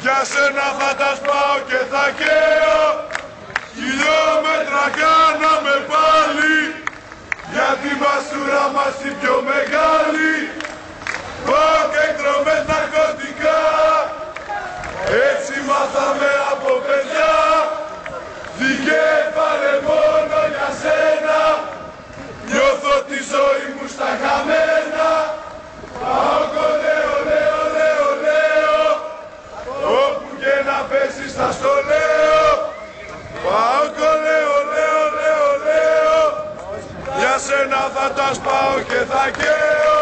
Για σένα θα τα σπάω και θα καίω. Χιλιόμετρα κάναμε πάλι για τη μαστούρα μας η πιο μεγάλη. Πάω και εκδρομές ναρκωτικά, έτσι μάθαμε από παιδιά. Δικέφαλε μόνο για σένα, νιώθω τη ζωή μου στα χαμένα. Πάω κολέω, λέω, λέω, λέω, όπου και να πέσεις θα στο λέω. Πάω κολέω, λέω, λέω, λέω, για σένα θα τα σπάω και θα καίω.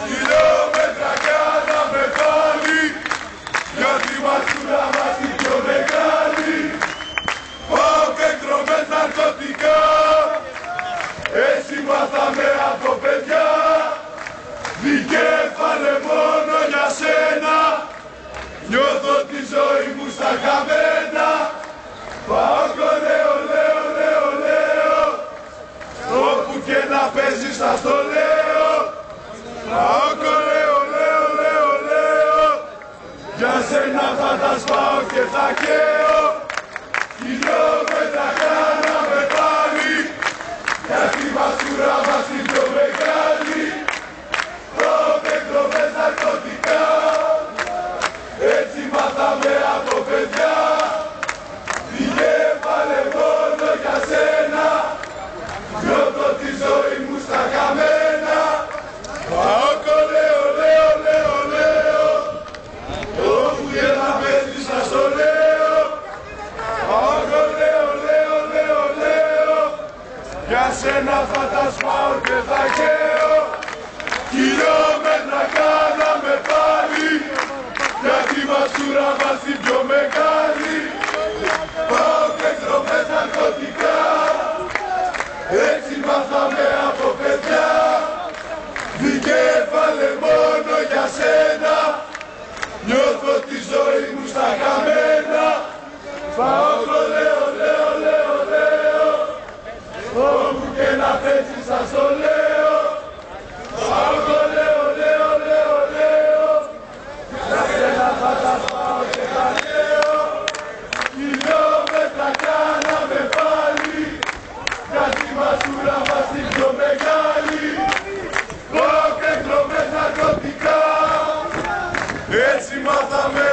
Χιλιόμετρα κάναμε πάλι για τη μαστούρα μας την πιο μεγάλη. Πάω και εκδρομές ναρκωτικά, έτσι μάθαμε από παιδιά. Δικέφαλε μόνο για σένα, νιώθω τη ζωή μου στα χαμένα. Πάω κολέω, λέω, λέω, λέω, όπου και να παίζεις θα στο λέω. Πάω κολέω, λέω, λέω, λέω, για σένα θα τα σπάω και θα καίω. Χιλιόμετρα κάναμε πάλι για τη μαστούρα μας την πιο μεγάλη. Πάω και εκδρομές ναρκωτικά, έτσι μάθαμε από παιδιά. Δικέφαλε μόνο για σένα, νιώθω τη ζωή μου στα χαμένα. Πάω κολέω, λέω, λέω, λέω, όπου και να πέσεις θα στο λέω. Πάω κολέω, λέω, λέω, λέω, για σένα θα τα σπάω και θα καίω. Χιλιόμετρα κάναμε πάλι για τη μαστούρα μας την πιο μεγάλη. Πάω και εκδρομές ναρκωτικά, έτσι μάθαμε από παιδιά. Δικέφαλε μόνο για σένα, νιώθω τη ζωή μου στα χαμένα. Πάω κολέω, λέω, λέω, λέω, όπου και να πέσεις θα στο λέω. Πάω κολέω, λέω, λέω, λέω, για σένα θα τα σπάω και θα καίω. Χιλιόμετρα κάναμε πάλι για τη μαστούρα μας την πιο μεγάλη. Πάω και εκδρομές ναρκωτικά, έτσι μάθαμε